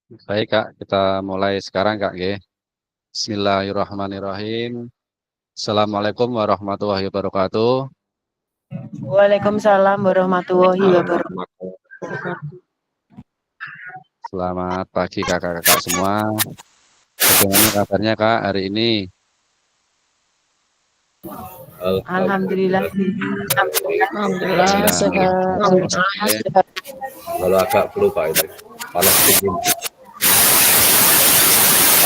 Baik Kak, kita mulai sekarang Kak. Nggih. Bismillahirrahmanirrahim. Assalamualaikum warahmatullahi wabarakatuh. Waalaikumsalam warahmatullahi wabarakatuh. Selamat pagi kakak-kakak semua. Bagaimana kabarnya Kak hari ini? Alhamdulillah. Alhamdulillah sehat. Kalau agak flu Pak itu, panas dingin.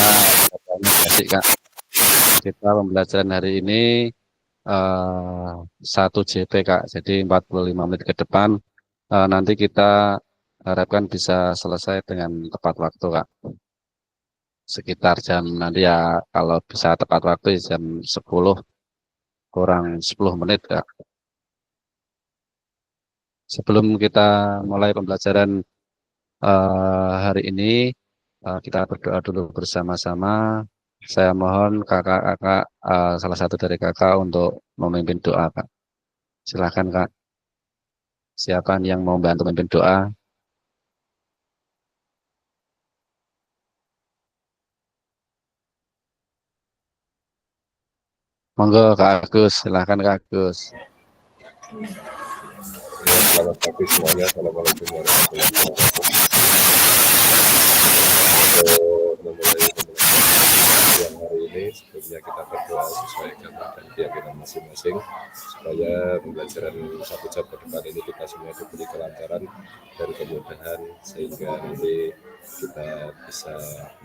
Kabarnya baik Kak. Kita pembelajaran hari ini 1 JP Kak. Jadi 45 menit ke depan nanti kita harapkan bisa selesai dengan tepat waktu Kak. Sekitar jam nanti ya kalau bisa tepat waktu jam 10 kurang 10 menit Kak. Sebelum kita mulai pembelajaran hari ini, kita berdoa dulu bersama-sama. Saya mohon kakak-kakak, salah satu dari kakak untuk memimpin doa Kak. Silakan Kak. Siapa yang mau bantu memimpin doa? Monggo Kak Agus, silakan Kak Agus. Ya, selamat pagi semuanya. Assalamualaikum warahmatullahi wabarakatuh. Untuk memulai pembelajaran yang hari ini, sebelumnya kita berdoa sesuai agama dan keyakinan masing-masing supaya pembelajaran 1 jam ke depan ini kita semua diberi kelancaran dan kemudahan sehingga nanti kita bisa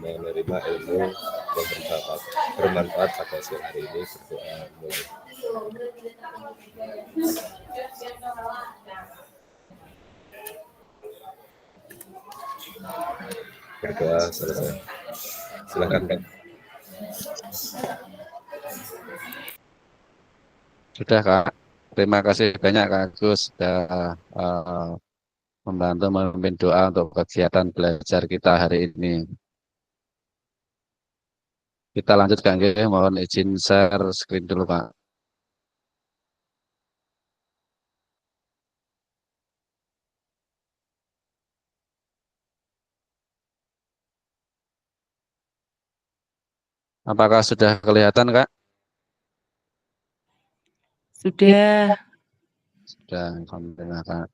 menerima ilmu yang bermanfaat pada siang hari ini. Berdoa mulai. Berdoa selesai. Silakan Kak. Sudah Kak. Terima kasih banyak Kak Agus sudah membantu memimpin doa untuk kegiatan belajar kita hari ini. Kita lanjutkan, mohon izin share screen dulu Pak. Apakah sudah kelihatan Kak? Sudah. Sudah, alhamdulillah Kak.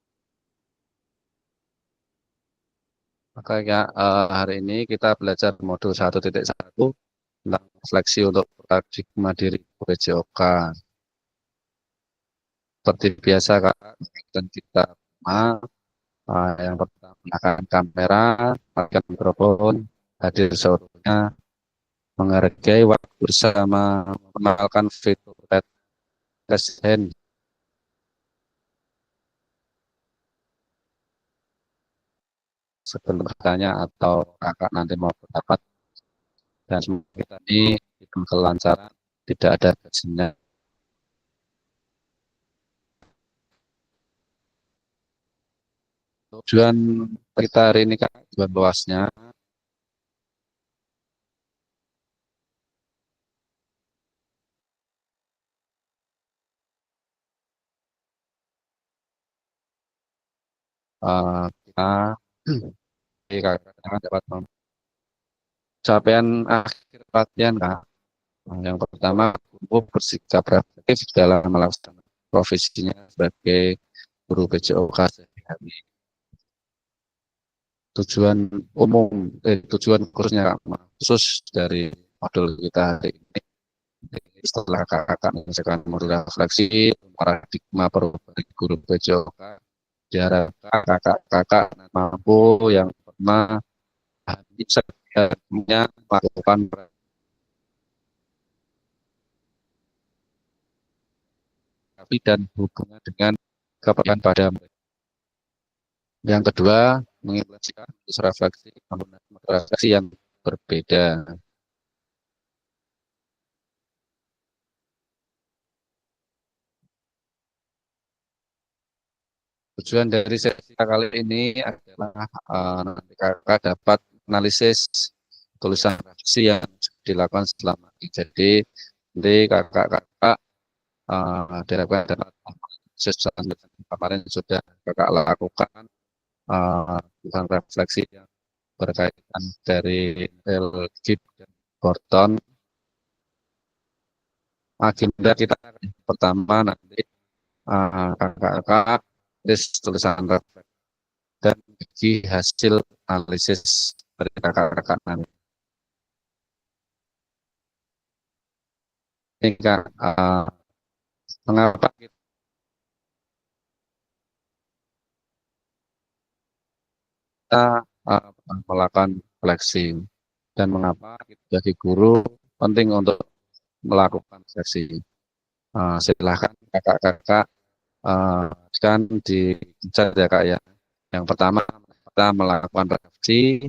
Maka ya, hari ini kita belajar modul 1.1 tentang seleksi untuk paradigma diri PJOK. Seperti biasa Kak, dan kita yang pertama menggunakan kamera, matikan mikrofon, hadir seluruhnya, menghargai waktu bersama, mengenalkan fitur raise hand. Sebelum bertanya atau kakak nanti mau pendapat, dan semoga kita ini kelancaran, tidak ada gajinya. Tujuan kita hari ini Kak, tujuan luasnya kita kakak dapat capaian akhir pelatihan Kak. Yang pertama, tumbuh bersikap reflektif dalam melaksanakan profesinya sebagai guru PJOK sehari-hari. Tujuan kursnya khusus dari modul kita hari ini. Setelah kakak menyelesaikan modul refleksi paradigma perubahan guru PJOK, diharapkan kakak-kakak mampu yang pernah punya melakukan dan hubungan dengan kepercayaan pada mereka. Yang kedua, mengimplementasikan refleksi yang berbeda. Tujuan dari sesi kali ini adalah nanti kakak dapat analisis tulisan refleksi yang dilakukan selama ini. Jadi nanti kakak-kakak diharapkan dapat kemarin sudah kakak lakukan tulisan refleksi yang berkaitan dari Gib dan Gordon. Agenda kita pertama nanti kakak-kakak tulisan refleksi dan bagi hasil analisis dari kakak-kakak nanti. Ini Kak, mengapa kita melakukan refleksi dan mengapa kita jadi guru penting untuk melakukan refleksi. Silahkan kakak-kakak kan dicatat ya Kak ya. Yang pertama kita melakukan refleksi,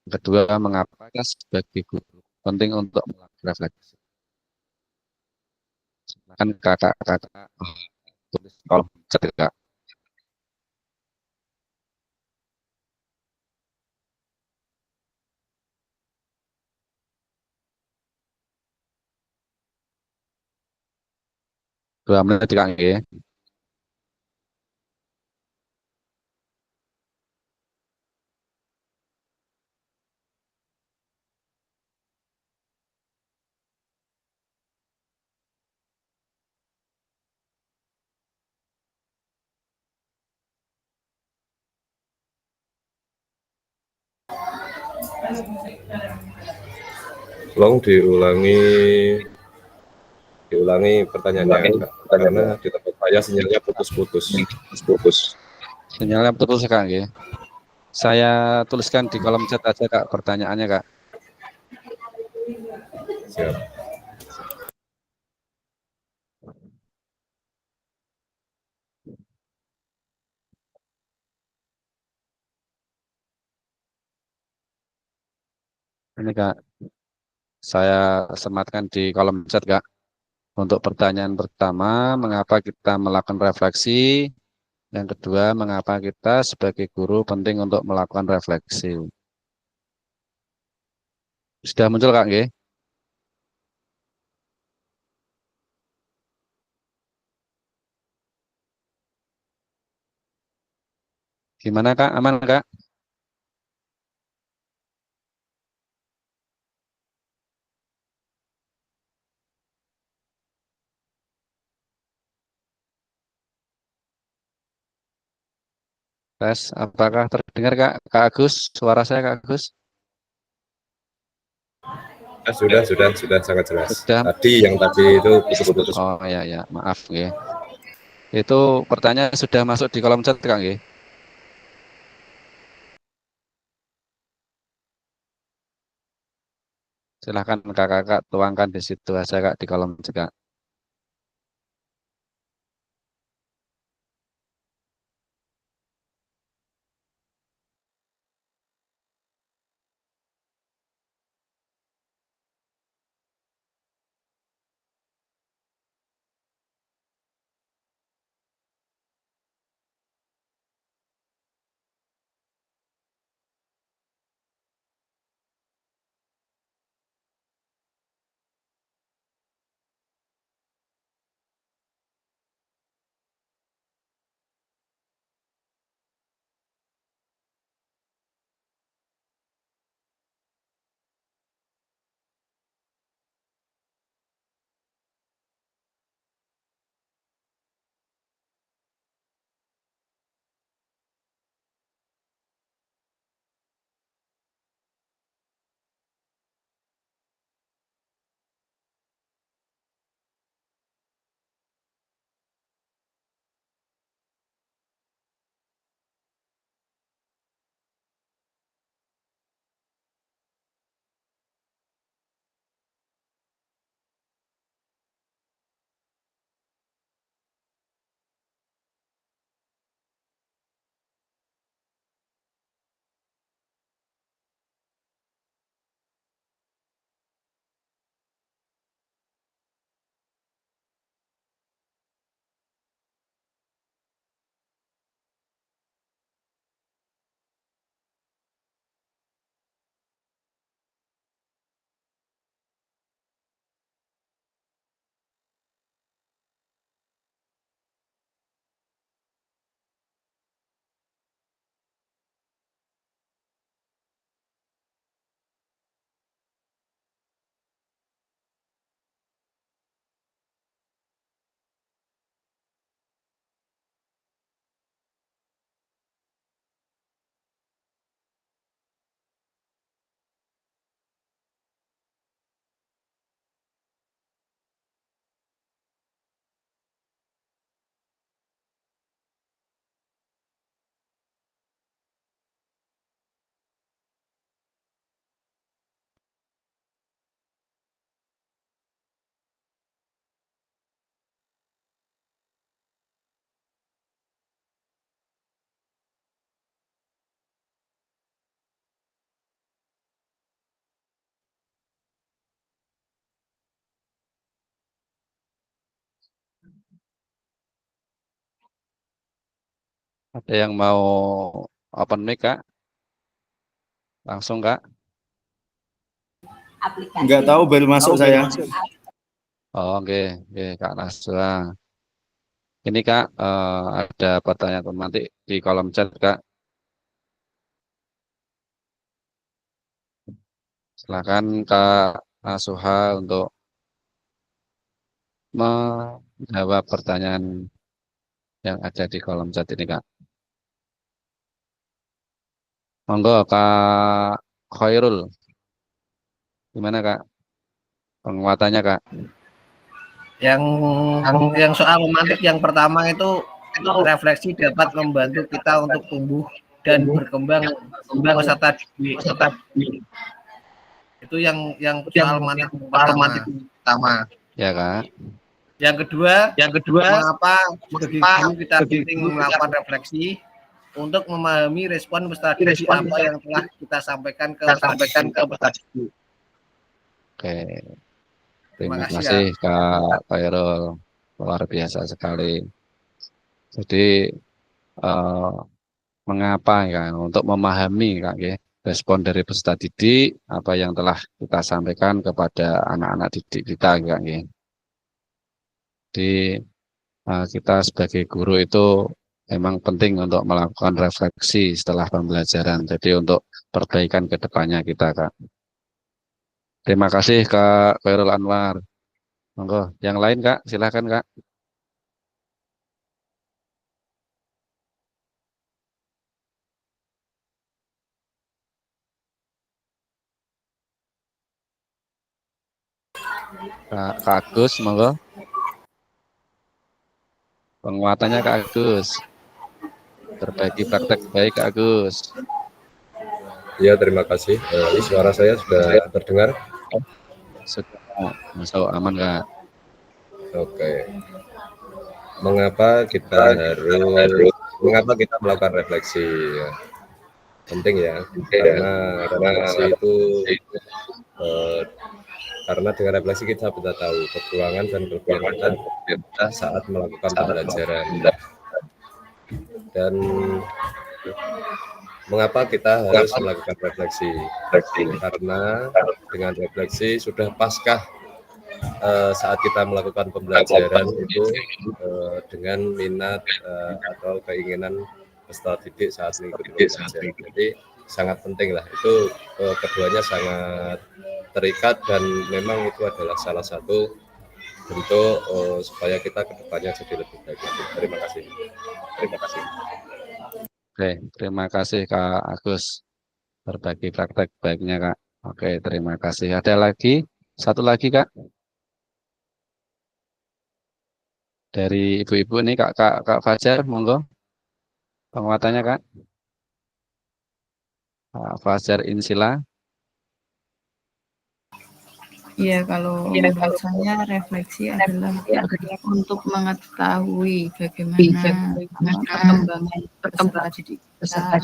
yang kedua mengapa kita sebagai guru penting untuk melakukan refleksi. Silahkan kakak-kakak tulis kolom chat ya Kak. Dua menit Kak nggih. Tolong diulangi pertanyaannya Kak, karena di tempat saya sinyalnya putus-putus. Sinyalnya putus Kak nggih. Saya tuliskan di kolom chat aja Kak pertanyaannya Kak. Siap. Ini Kak, saya sematkan di kolom chat Kak. Untuk pertanyaan pertama, mengapa kita melakukan refleksi? Yang kedua, mengapa kita sebagai guru penting untuk melakukan refleksi? Sudah muncul Kak nggih? Gimana Kak? Aman Kak? Tes, apakah terdengar Kak? Kak Agus, suara saya Kak Agus? Sudah sangat jelas. Sudah. Yang tadi itu putus-putus. Oh ya, maaf nggih. Itu pertanyaan sudah masuk di kolom chat Kak nggih? Silahkan kakak-kakak tuangkan di situ aja Kak di kolom chat Kak. Ada yang mau open mic, Kak? Langsung, Kak? Nggak tahu, baru masuk saya. Oh, oke, Kak Nasra. Ini Kak, ada pertanyaan otomatis di kolom chat, Kak. Silakan Kak Nasuha untuk menjawab pertanyaan yang ada di kolom chat ini, Kak. Monggo Kak Khairul. Gimana, Kak? Penguatannya, Kak? Yang soal romantik yang pertama itu refleksi dapat membantu kita untuk tumbuh dan berkembang peserta didik. Itu yang soal romantik pertama. Ya, Kak. Yang kedua, mengapa bagi guru kita penting melakukan refleksi untuk memahami respon peserta didik apa yang telah kita sampaikan ke peserta didik. Oke. Terima Terima kasih, kasih Kak Khairul. Luar biasa sekali. Jadi mengapa ya untuk memahami Kak ya, respon dari peserta didik apa yang telah kita sampaikan kepada anak-anak didik kita Kak ya. Jadi kita sebagai guru itu memang penting untuk melakukan refleksi setelah pembelajaran. Jadi untuk perbaikan ke depannya kita Kak. Terima kasih Kak Khairul Anwar. Monggo, yang lain Kak, silakan Kak. Kak Agus, monggo. Penguatannya Kak Agus. Berbagi praktek baik Kak Agus. Ya, terima kasih. Ini suara saya sudah terdengar? Sudah masuk aman Kak. Oke. Mengapa kita melakukan refleksi? Ya. Penting ya, karena refleksi itu karena dengan refleksi kita bisa tahu kekurangan dan kelebihan kita saat melakukan pembelajaran. Dan mengapa kita harus melakukan refleksi? Karena dengan refleksi sudah paskah saat kita melakukan pembelajaran itu dengan minat atau keinginan peserta didik saat mengikuti pembelajaran. Jadi sangat penting lah, itu keduanya sangat terikat dan memang itu adalah salah satu bentuk supaya kita kedepannya jadi lebih baik. Terima kasih. Oke, terima kasih Kak Agus. Berbagi praktek baiknya Kak. Oke, terima kasih. Ada lagi? Satu lagi Kak. Dari ibu-ibu nih Kak Fajar, monggo. Penguatannya Kak. Kak Fajar Insila. Iya, kalau menurut saya refleksi adalah untuk mengetahui bagaimana perkembangan didik kita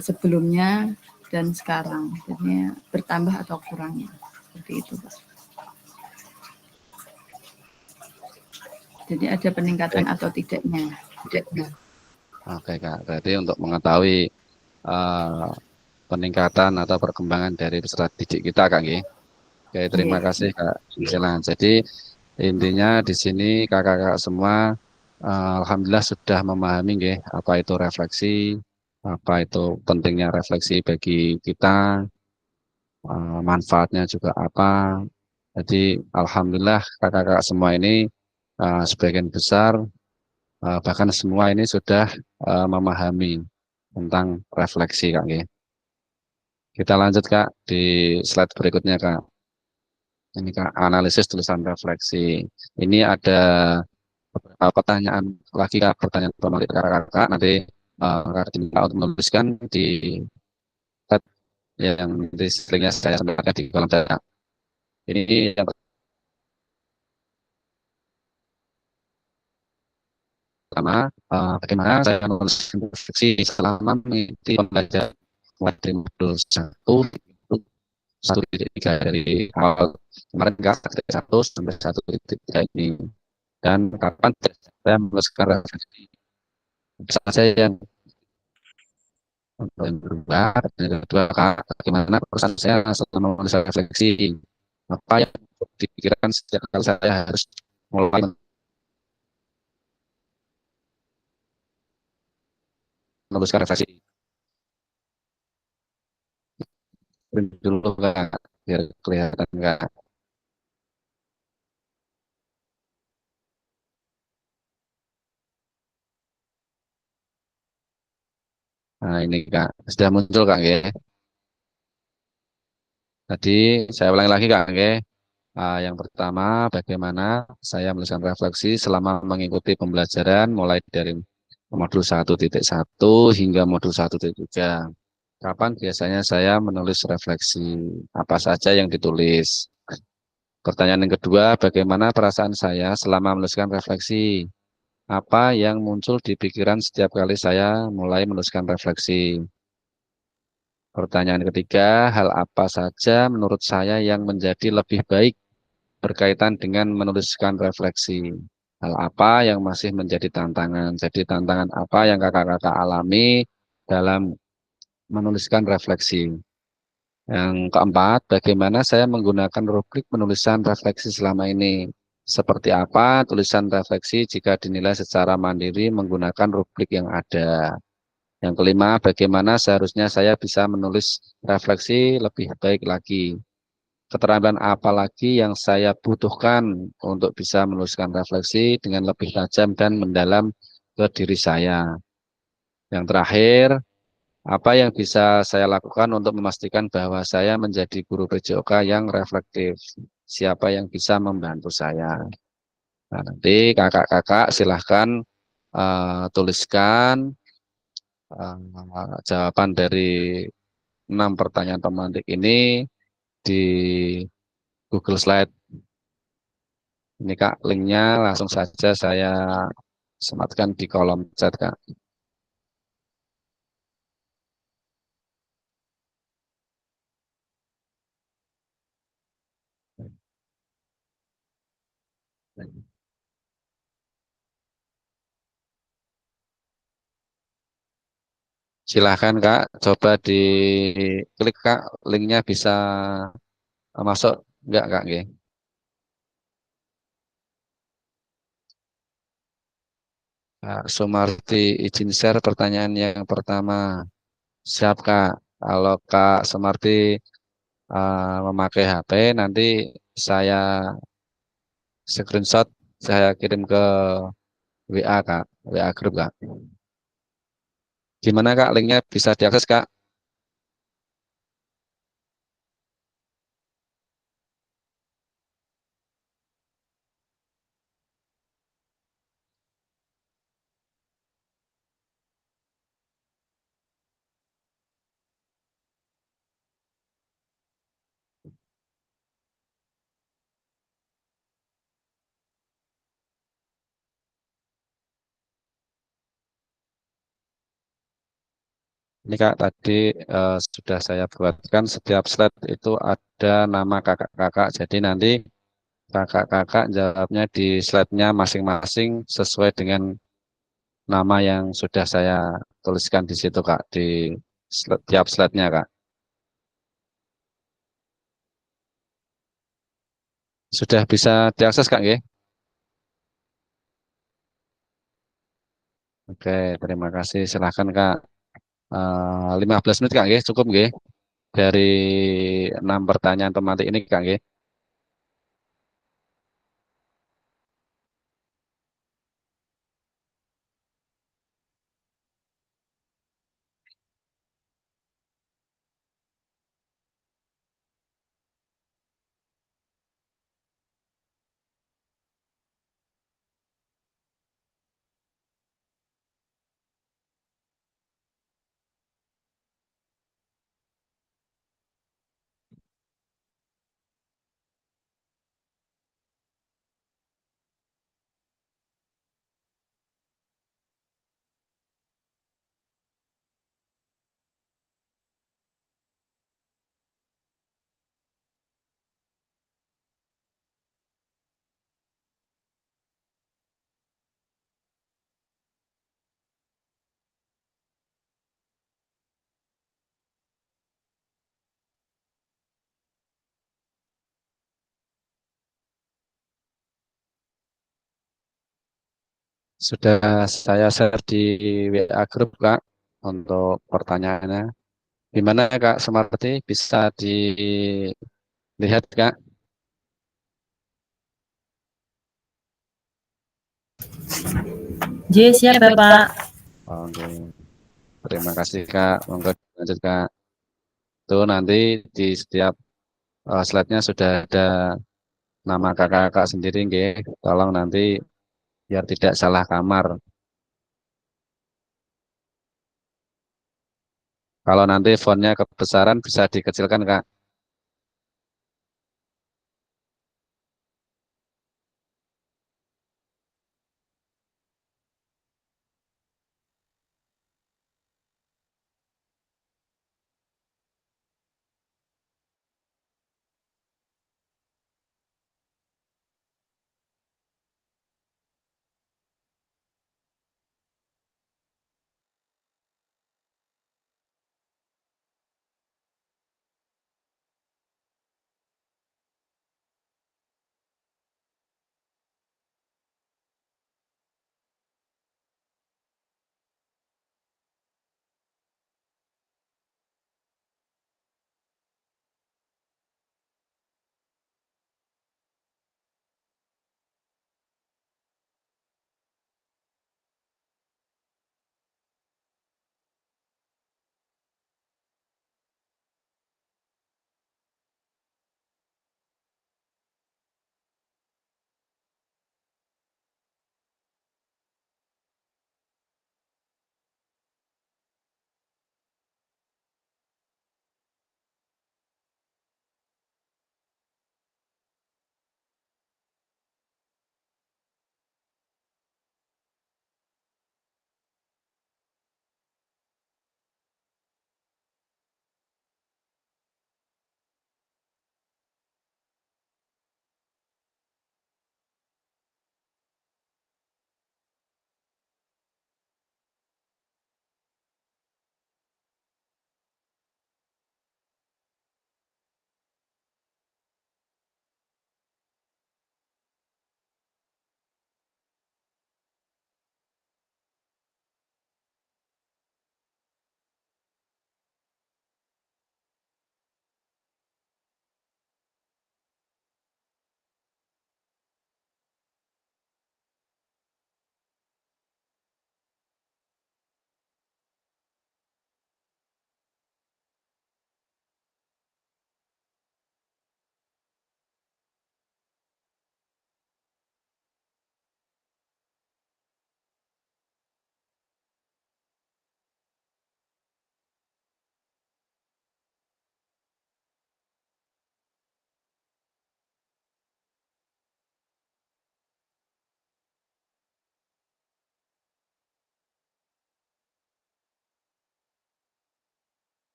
sebelumnya dan sekarang, jadi bertambah atau kurangnya, seperti itu, Pak. Jadi ada peningkatan atau tidaknya. Oke Kak, berarti untuk mengetahui peningkatan atau perkembangan dari peserta didik kita Kak nggih. Oke, terima kasih Kak Insila. Jadi intinya di sini kakak-kakak semua alhamdulillah sudah memahami nggih apa itu refleksi, apa itu pentingnya refleksi bagi kita, manfaatnya juga apa. Jadi alhamdulillah kakak-kakak semua ini sebagian besar bahkan semua ini sudah memahami tentang refleksi Kak nggih. Kita lanjut Kak di slide berikutnya Kak. Ini Kak, analisis tulisan refleksi. Ini ada beberapa pertanyaan lagi Kak, pertanyaan penulis kakak-kakak. Nanti kakak diminta untuk menuliskan di chat yang di linknya saya sampaikan di kolom chat. Ini yang pertama, bagaimana saya menulis refleksi selama mengikuti pembelajaran mulai dari modul 1.3 dari awal kemarin dari 1 sampai 1.3 ini, dan kapan saya menuliskan refleksi saja yang berubah. Dan yang kedua, Kak, bagaimana perusahaan saya selama masa refleksi, apa yang dipikirkan sejak kali saya harus mulai menuliskan refleksi. Print dulu Kak, biar kelihatan Kak. Nah ini Kak, sudah muncul Kak ya. Tadi saya ulangi lagi Kak ya. Yang pertama, bagaimana saya menuliskan refleksi selama mengikuti pembelajaran mulai dari modul 1.1 hingga modul 1.3. Kapan biasanya saya menulis refleksi? Apa saja yang ditulis? Pertanyaan yang kedua, bagaimana perasaan saya selama menuliskan refleksi? Apa yang muncul di pikiran setiap kali saya mulai menuliskan refleksi? Pertanyaan ketiga, hal apa saja menurut saya yang menjadi lebih baik berkaitan dengan menuliskan refleksi? Hal apa yang masih menjadi tantangan? Jadi tantangan apa yang kakak-kakak alami dalam menuliskan refleksi? Yang keempat, bagaimana saya menggunakan rubrik penulisan refleksi selama ini? Seperti apa tulisan refleksi jika dinilai secara mandiri menggunakan rubrik yang ada? Yang kelima, bagaimana seharusnya saya bisa menulis refleksi lebih baik lagi? Keterampilan apa lagi yang saya butuhkan untuk bisa menuliskan refleksi dengan lebih tajam dan mendalam ke diri saya? Yang terakhir, apa yang bisa saya lakukan untuk memastikan bahwa saya menjadi guru PJOK yang reflektif? Siapa yang bisa membantu saya? Nah, nanti kakak-kakak silahkan tuliskan jawaban dari 6 pertanyaan pemantik ini di Google Slide. Ini Kak, linknya langsung saja saya sematkan di kolom chat Kak. Silahkan Kak, coba diklik Kak, linknya bisa masuk enggak Kak? Nggih? Kak Sumarti izin share pertanyaan yang pertama. Siap Kak. Kalau Kak Sumarti memakai HP, nanti saya screenshot, saya kirim ke WA Kak, WA grup Kak. Gimana Kak, linknya bisa diakses Kak? Ini Kak, tadi sudah saya buatkan setiap slide itu ada nama kakak-kakak. Jadi nanti kakak-kakak jawabnya di slide-nya masing-masing sesuai dengan nama yang sudah saya tuliskan di situ Kak, di tiap slide-nya Kak. Sudah bisa diakses Kak, nggih? Oke, terima kasih. Silahkan Kak. 15 menit Kak, nggih, cukup nggih? Dari 6 pertanyaan pemantik ini Kak, nggih. Sudah saya share di WA grup Kak untuk pertanyaannya. Gimana Kak Sumarti, bisa dilihat Kak? J, siap Bapak. Oke. Terima kasih Kak. Monggo lanjut Kak. Itu nanti di setiap slide-nya sudah ada nama kakak-kakak sendiri nggih. Tolong nanti biar tidak salah kamar. Kalau nanti fontnya kebesaran bisa dikecilkan Kak.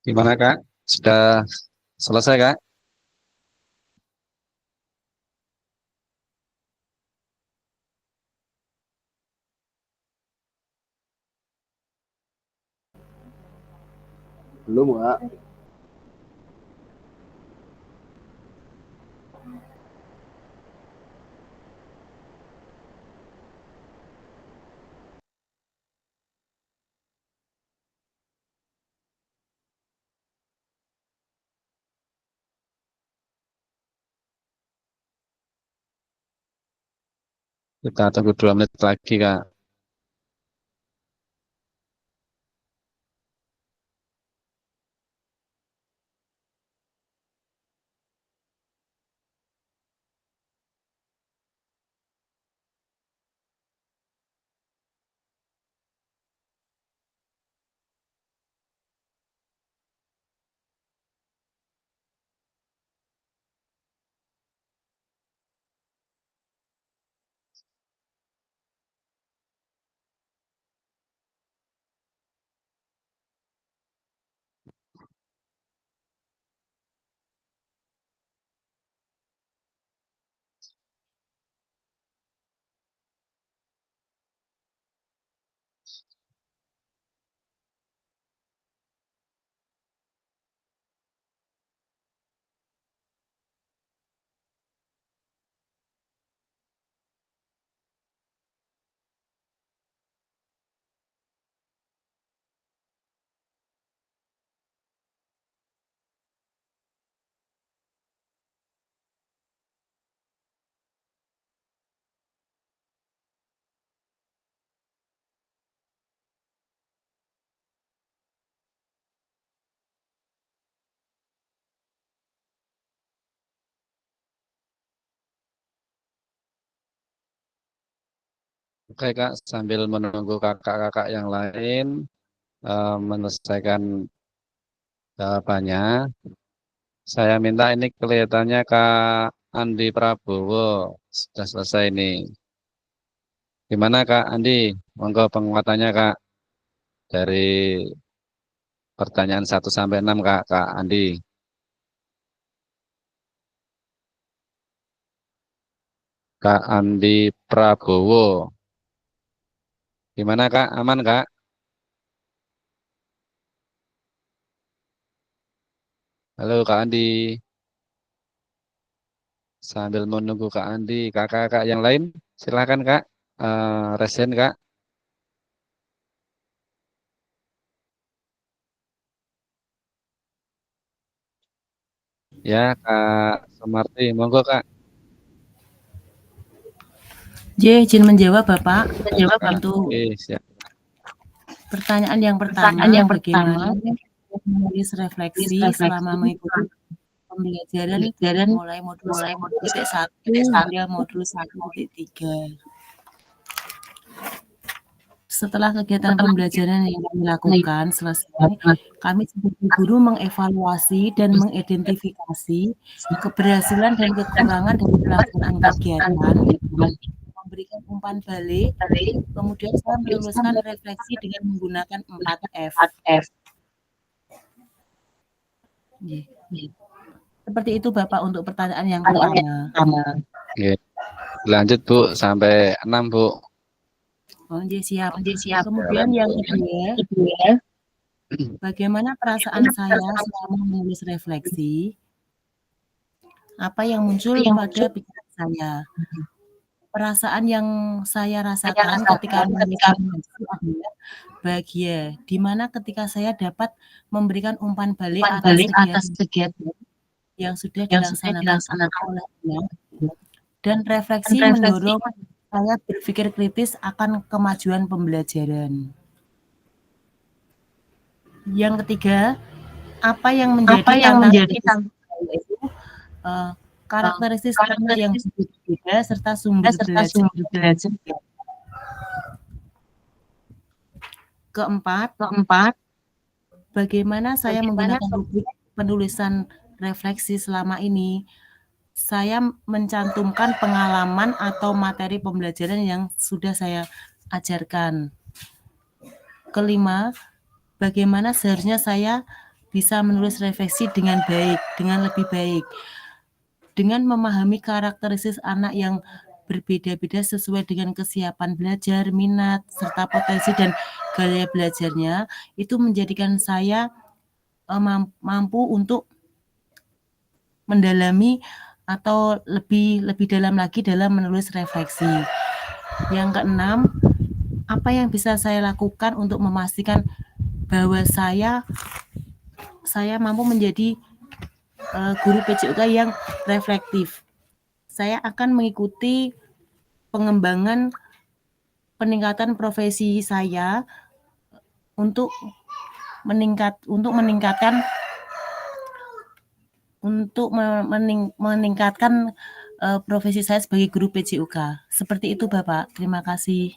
Gimana Kak? Sudah selesai Kak? Belum, Kak. Kita tunggu 2 menit lagi Kak. Oke Kak, sambil menunggu kakak-kakak yang lain menyelesaikan jawabannya, saya minta ini kelihatannya Kak Andi Prabowo sudah selesai ini. Gimana Kak Andi? Monggo penguatannya Kak dari pertanyaan 1 sampai 6 Kak Andi. Kak Andi Prabowo. Gimana Kak? Aman Kak? Halo Kak Andi. Sambil menunggu Kak Andi, kakak-kakak yang lain, silakan Kak. Resen Kak. Ya Kak Sumarti, monggo Kak. J, izin menjawab Bapak. Untuk Oke, siap. pertanyaan yang pertama, bagaimana menulis refleksi selama mengikuti pembelajaran mulai modul 1.1 hingga modul 1.3. Setelah kegiatan pembelajaran yang kami lakukan selesai, kami sebagai guru mengevaluasi dan mengidentifikasi keberhasilan dan kekurangan dari pelaksanaan kegiatan, memberikan umpan balik, kemudian saya meluluskan refleksi dengan menggunakan 4F. Seperti itu Bapak untuk pertanyaan yang pertama. Oke. Lanjut Bu, sampai 6 Bu. Oh, siap. Kemudian yang kedua, bagaimana perasaan saya selama menulis refleksi? Apa yang muncul pada pikiran saya? Perasaan yang saya rasakan ketika menulis refleksi adalah bahagia, di mana ketika saya dapat memberikan umpan balik atas kegiatan yang sudah dilaksanakan olehnya, dan refleksi mendorong saya berpikir kritis akan kemajuan pembelajaran. Yang ketiga, apa yang menjadi tantangan yaitu karakteristik yang berbeda serta sumber belajar. Keempat, bagaimana saya menggunakan rubrik penulisan refleksi selama ini? Saya mencantumkan pengalaman atau materi pembelajaran yang sudah saya ajarkan. Kelima, bagaimana seharusnya saya bisa menulis refleksi dengan baik, dengan lebih baik. Dengan memahami karakteristik anak yang berbeda-beda sesuai dengan kesiapan belajar, minat, serta potensi dan gaya belajarnya, itu menjadikan saya mampu untuk mendalami atau lebih dalam lagi dalam menulis refleksi. Yang keenam, apa yang bisa saya lakukan untuk memastikan bahwa saya mampu menjadi guru PJOK yang reflektif. Saya akan mengikuti pengembangan peningkatan profesi saya untuk meningkatkan profesi saya sebagai guru PJOK. Seperti itu, Bapak. Terima kasih.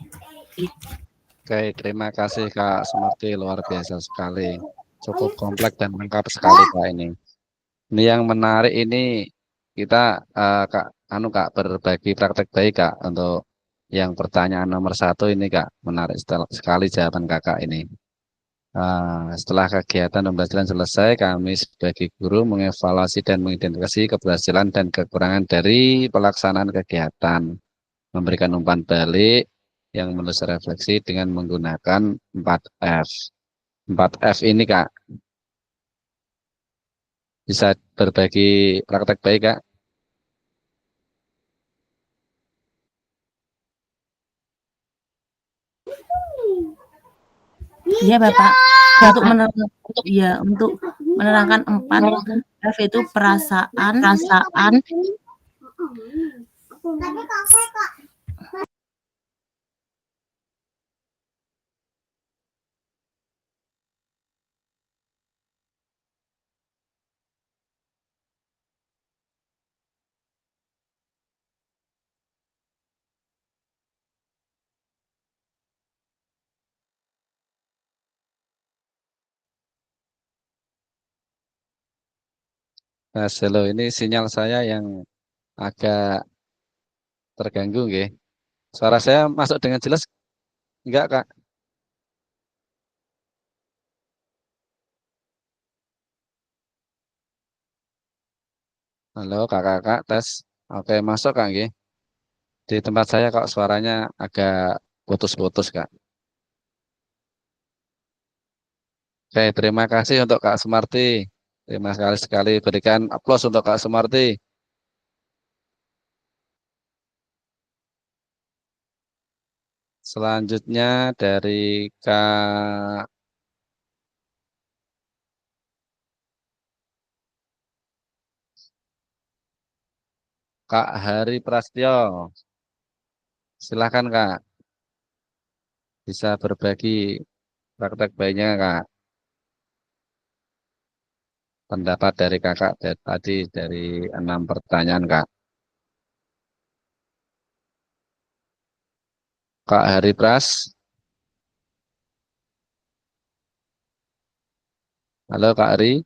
Oke, terima kasih Kak Sumarti, luar biasa sekali. Cukup kompleks dan lengkap sekali Kak ini. Ini yang menarik ini kita Kak berbagi praktek baik Kak untuk yang pertanyaan nomor 1 ini Kak, menarik sekali jawaban Kakak ini. Setelah kegiatan pembelajaran selesai, kami sebagai guru mengevaluasi dan mengidentifikasi keberhasilan dan kekurangan dari pelaksanaan kegiatan, memberikan umpan balik yang menulis refleksi dengan menggunakan 4F. 4F ini Kak, bisa berbagi praktek baik Kak? Iya Bapak, untuk menerangkan 4F itu perasaan, Mas, halo, ini sinyal saya yang agak terganggu nggih. Suara saya masuk dengan jelas enggak Kak? Halo Kakak, tes. Oke, masuk Kak nggih. Di tempat saya kok suaranya agak putus-putus Kak. Oke, terima kasih untuk Kak Sumarti. Terima kasih sekali, berikan aplaus untuk Kak Sumarti. Selanjutnya dari Kak Hari Prasetyo. Silakan Kak, bisa berbagi praktek baiknya Kak. Pendapat dari Kakak tadi dari 6 pertanyaan Kak. Kak Hari Pras. Halo Kak Hari.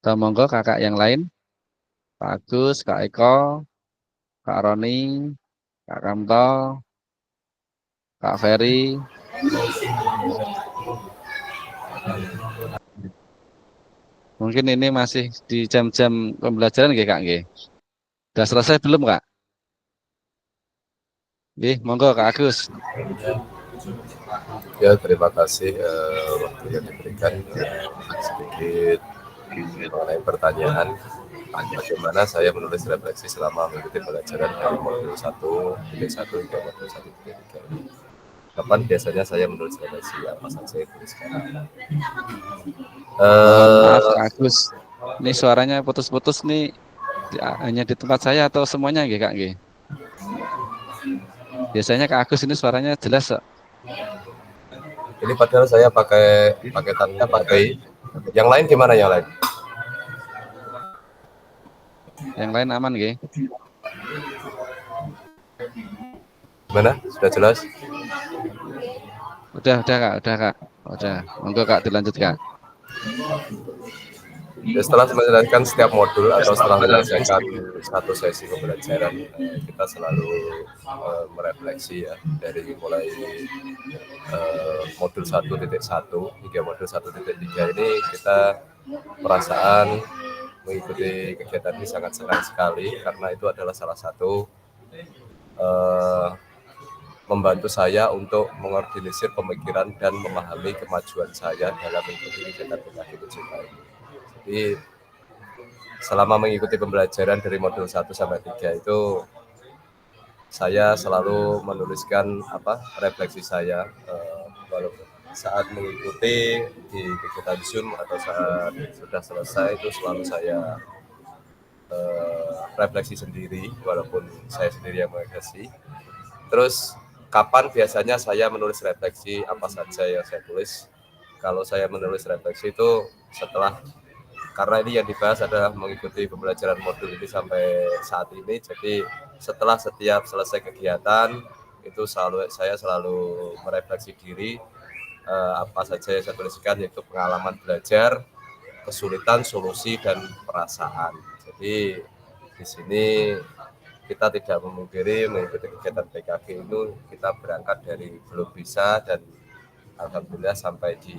Atau monggo kakak yang lain. Pak Agus, Kak Eko, Kak Roni, Kak Kamto, Kak Ferry. Mungkin ini masih di jam-jam pembelajaran nggih Kak nggih. Sudah selesai belum Kak? Nggih, monggo Kak Agus. Ya, terima kasih waktu yang diberikan sedikit mengenai pertanyaan bagaimana saya menulis refleksi selama mengikuti pelajaran dari modul 1, titik 1 hingga modul 1, titik 3 ini. Kapan biasanya saya menulis refleksi, apa saja yang tulis sekarang? Maaf Kak Agus, ini suaranya putus-putus nih, hanya di tempat saya atau semuanya nggih Kak nggih? Biasanya Kak Agus ini suaranya jelas kok. Ini padahal saya pakai tanda pakai. Yang lain gimana yang lain? Yang lain aman nggih? Gimana? Sudah jelas? Udah Kak, udah. Monggo Kak dilanjut Kak. Ya, setelah menjalankan setiap modul atau setelah menyelesaikan satu sesi pembelajaran, kita selalu merefleksi ya, dari mulai modul 1.1 hingga modul 1.3 ini kita perasaan mengikuti kegiatan ini sangat senang sekali, karena itu adalah salah satu membantu saya untuk mengorganisir pemikiran dan memahami kemajuan saya dalam mengikuti kegiatan PKK PJK ini. Jadi selama mengikuti pembelajaran dari modul 1 sampai 3 itu saya selalu menuliskan refleksi saya, walaupun saat mengikuti di kegiatan Zoom atau saat sudah selesai itu selalu saya refleksi sendiri, walaupun saya sendiri yang mengedasi. Terus kapan biasanya saya menulis refleksi, apa saja yang saya tulis? Kalau saya menulis refleksi itu setelah, karena ini yang dibahas adalah mengikuti pembelajaran modul ini sampai saat ini, jadi setelah setiap selesai kegiatan itu saya selalu merefleksi diri, apa saja yang saya tuliskan, yaitu pengalaman belajar, kesulitan, solusi, dan perasaan. Jadi di sini kita tidak memungkiri mengikuti kegiatan PKK itu kita berangkat dari belum bisa, dan alhamdulillah sampai di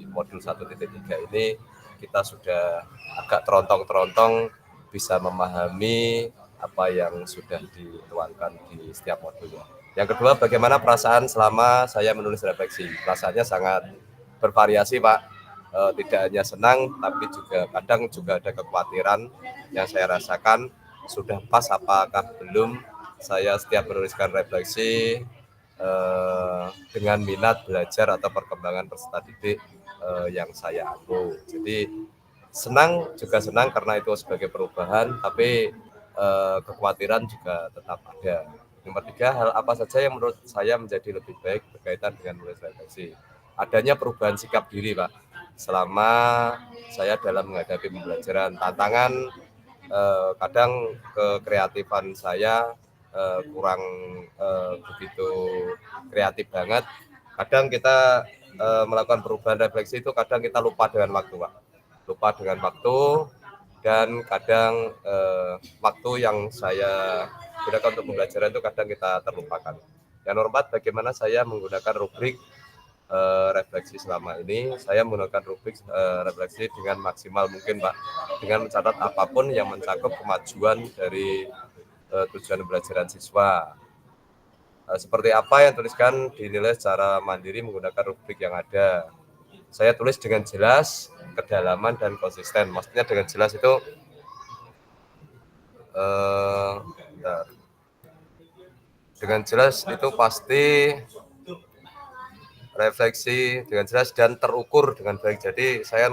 modul 1.3 ini kita sudah agak terontong-terontong bisa memahami apa yang sudah dituangkan di setiap modulnya. Yang kedua, bagaimana perasaan selama saya menulis refleksi? Perasaannya sangat bervariasi, Pak. Tidak hanya senang, tapi juga kadang juga ada kekhawatiran yang saya rasakan. Sudah pas apakah belum saya setiap menuliskan refleksi dengan minat belajar atau perkembangan peserta didik yang saya aku. Jadi senang karena itu sebagai perubahan, tapi kekhawatiran juga tetap ada. Nomor 3, hal apa saja yang menurut saya menjadi lebih baik berkaitan dengan menulis refleksi? Adanya perubahan sikap diri, Pak, selama saya dalam menghadapi pembelajaran. Tantangan, kadang kekreatifan saya kurang begitu kreatif banget. Kadang kita melakukan perubahan refleksi itu kadang kita lupa dengan waktu, Pak. Lupa dengan waktu, dan kadang waktu yang saya gunakan untuk pembelajaran itu kadang kita terlupakan. Yang nomor 4, bagaimana saya menggunakan rubrik refleksi selama ini? Saya menggunakan rubrik refleksi dengan maksimal mungkin, Pak, dengan mencatat apapun yang mencakup kemajuan dari tujuan pembelajaran siswa. Seperti apa yang tuliskan dinilai secara mandiri menggunakan rubrik yang ada. Saya tulis dengan jelas, kedalaman, dan konsisten. Maksudnya dengan jelas itu dengan jelas itu pasti refleksi dengan jelas dan terukur dengan baik. Jadi saya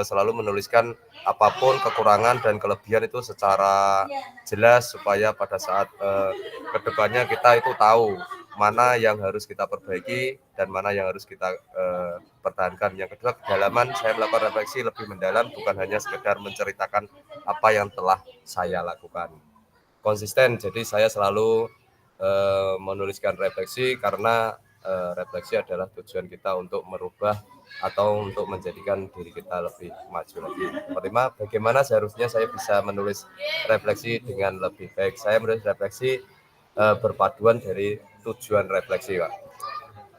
selalu menuliskan apapun kekurangan dan kelebihan itu secara jelas, supaya pada saat kedepannya kita itu tahu mana yang harus kita perbaiki dan mana yang harus kita pertahankan. Yang kedua, kedalaman. Saya melakukan refleksi lebih mendalam, bukan hanya sekedar menceritakan apa yang telah saya lakukan. Konsisten, jadi saya selalu menuliskan refleksi karena refleksi adalah tujuan kita untuk merubah atau untuk menjadikan diri kita lebih maju lagi. Pertama, bagaimana seharusnya saya bisa menulis refleksi dengan lebih baik? Saya menulis refleksi berpaduan dari tujuan refleksi, Pak.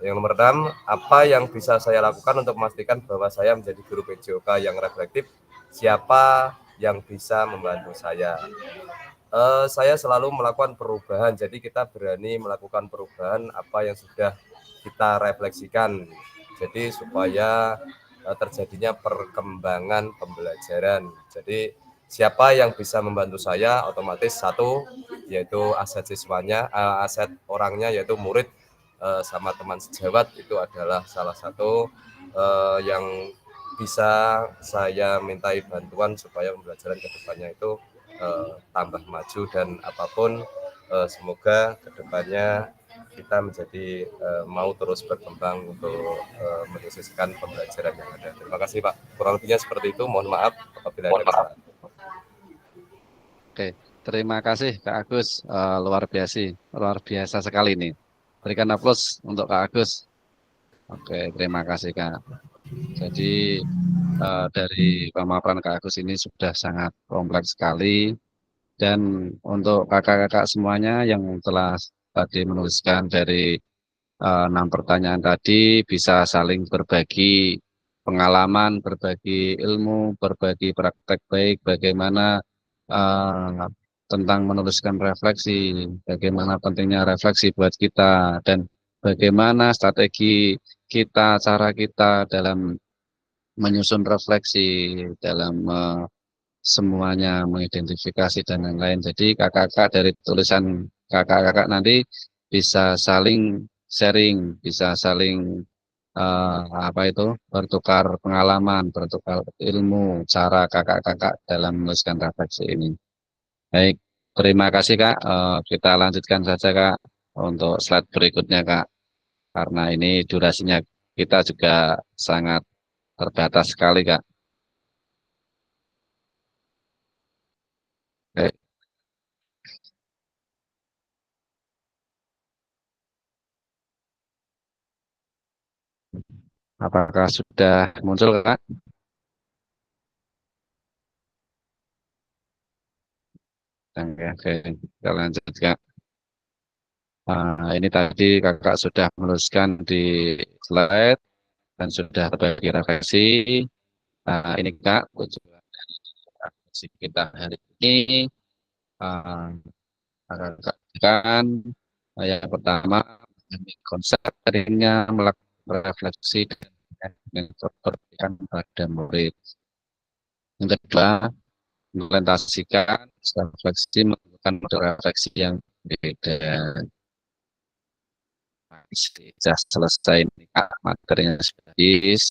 Yang nomor 6, apa yang bisa saya lakukan untuk memastikan bahwa saya menjadi guru PJOK yang reflektif? Siapa yang bisa membantu saya? Saya selalu melakukan perubahan, jadi kita berani melakukan perubahan apa yang sudah kita refleksikan, jadi supaya terjadinya perkembangan pembelajaran. Jadi siapa yang bisa membantu saya? Otomatis satu, yaitu aset siswanya, aset orangnya, yaitu murid sama teman sejawat. Itu adalah salah satu yang bisa saya mintai bantuan supaya pembelajaran kedepannya itu tambah maju, dan apapun semoga kedepannya kita menjadi mau terus berkembang untuk menyukseskan pembelajaran yang ada. Terima kasih, Pak. Kurang lebihnya seperti itu. Mohon maaf apabila ada kesalahan. Oke, terima kasih Kak Agus. Luar biasa sekali nih. Berikan aplaus untuk Kak Agus. Oke, terima kasih Kak. Jadi dari pemaparan Kak Agus ini sudah sangat kompleks sekali. Dan untuk kakak-kakak semuanya yang telah tadi menuliskan dari 6 pertanyaan tadi, bisa saling berbagi pengalaman, berbagi ilmu, berbagi praktek baik, bagaimana tentang menuliskan refleksi, bagaimana pentingnya refleksi buat kita, dan bagaimana strategi kita, cara kita dalam menyusun refleksi, dalam semuanya mengidentifikasi dan lain-lain. Jadi kakak-kakak dari tulisan kakak-kakak nanti bisa saling sharing, bisa saling bertukar pengalaman, bertukar ilmu, cara kakak-kakak dalam menuliskan refleksi ini. Baik, terima kasih Kak. Kita lanjutkan saja Kak untuk slide berikutnya Kak, karena ini durasinya kita juga sangat terbatas sekali Kak. Baik. Apakah sudah muncul Kak? Oke, kita lanjut Kak. Ini tadi kakak sudah menuliskan di slide dan sudah berbagi refleksi. Ini Kak, tujuan dari refleksi kita hari ini. Kakak kan yang pertama konsep tadinya melakukan refleksi dan kepercayaan pada murid. Yang kedua, implementasikan refleksi menggunakan model refleksi yang berbeda. Sudah selesai ini Kak, materinya sudah habis.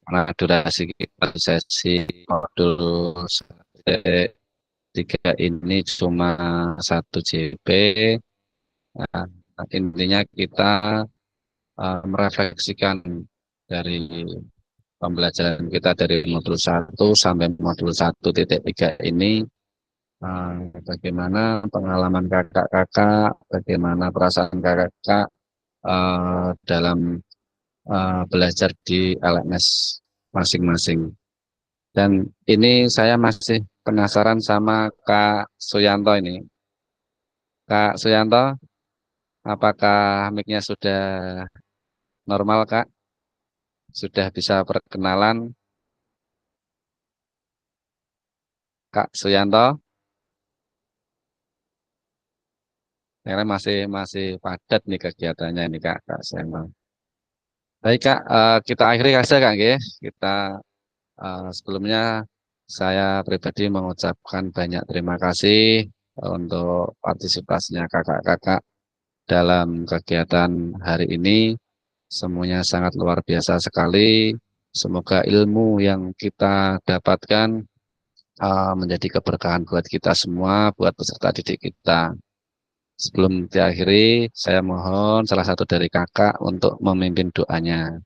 Karena durasi kita di sesi modul 3 ini cuma 1 JP. Nah, intinya kita merefleksikan dari pembelajaran kita dari modul 1 sampai modul 1.3 ini, bagaimana pengalaman kakak-kakak, bagaimana perasaan kakak-kakak dalam belajar di LMS masing-masing. Dan ini saya masih penasaran sama Kak Suyanto ini. Kak Suyanto, apakah mic-nya sudah normal Kak? Sudah bisa perkenalan? Kak Suyanto? Karena masih padat nih kegiatannya ini Kak Suyanto. Baik Kak, kita akhiri saja Kak nggih. Kita sebelumnya saya pribadi mengucapkan banyak terima kasih untuk partisipasinya kakak-kakak dalam kegiatan hari ini. Semuanya sangat luar biasa sekali. Semoga ilmu yang kita dapatkan menjadi keberkahan buat kita semua, buat peserta didik kita. Sebelum diakhiri, saya mohon salah satu dari kakak untuk memimpin doanya.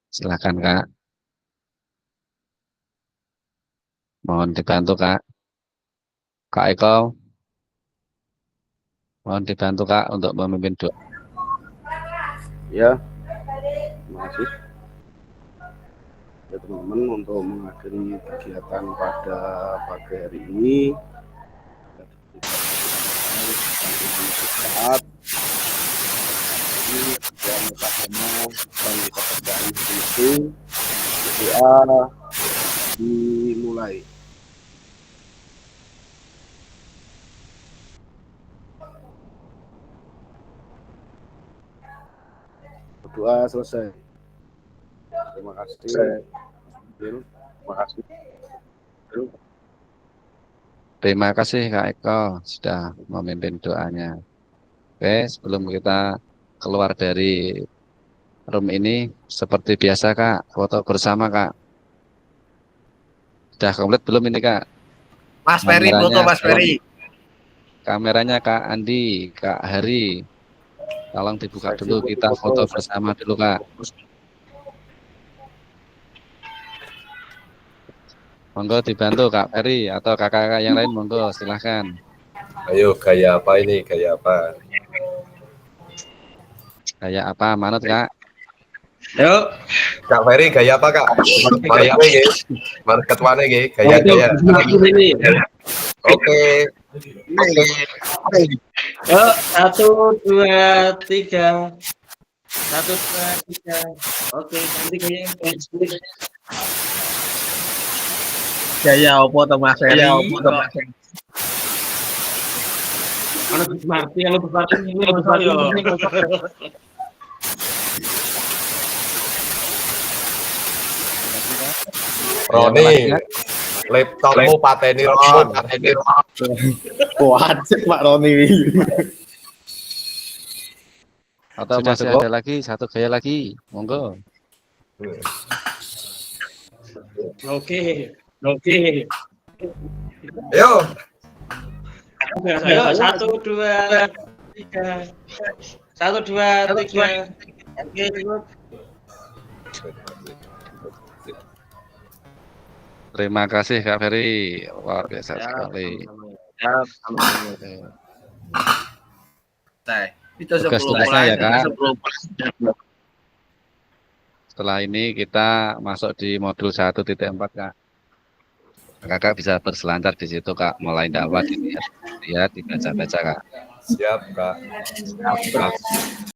Silakan Kak. Mohon dibantu Kak. Kak Eko, mohon dibantu Kak untuk memimpin doa. Ya, terima kasih ya teman-teman untuk mengakhiri kegiatan pada pagi hari ini. Saat ini kita mau dan kepercayaan masing-masing, doa dimulai. Doa selesai. Terima kasih. Terima kasih. Terima kasih Kak Eko sudah memimpin doanya. Oke, sebelum kita keluar dari room ini, seperti biasa Kak, foto bersama Kak. Sudah komplit belum ini Kak? Mas Ferry, foto Mas Ferry. Kameranya Kak Andi, Kak Hari. Tolong dibuka dulu, kita foto bersama dulu Kak. Monggo dibantu Kak Ferry atau kakak-kakak yang lain, monggo silahkan. Ayo, gaya apa ini? Gaya apa? Kayak apa, manut Kak? Yuk. Kak Ferry gaya apa Kak? Gaya apa ya? Market ketuanya ya, gaya. Oke. Yuk, 1, 2, 3. 1, 2, 3. Oke, nanti kayaknya Gaya opo to Mas Ferry? Ano Gus Marti, ano Gus Marti ini Gus Marti. Roni, laptopmu pateni Ron. Kuat sih Pak Roni. Atau Sudah masih cukup? ada lagi satu gaya lagi, monggo. Oke. Ayo. Ayo, 1, 2, 3. 1, 2, 3. Oke, cukup. Terima kasih Kak Ferry, luar biasa sekali. Ya, Nah, itu Tugas 10 tugasnya ya, Kak. 10. Setelah ini kita masuk di modul 1.4 Kak. Kakak bisa berselancar di situ Kak, mulai dakwah dilihat, dibaca-baca Kak. Siap Kak.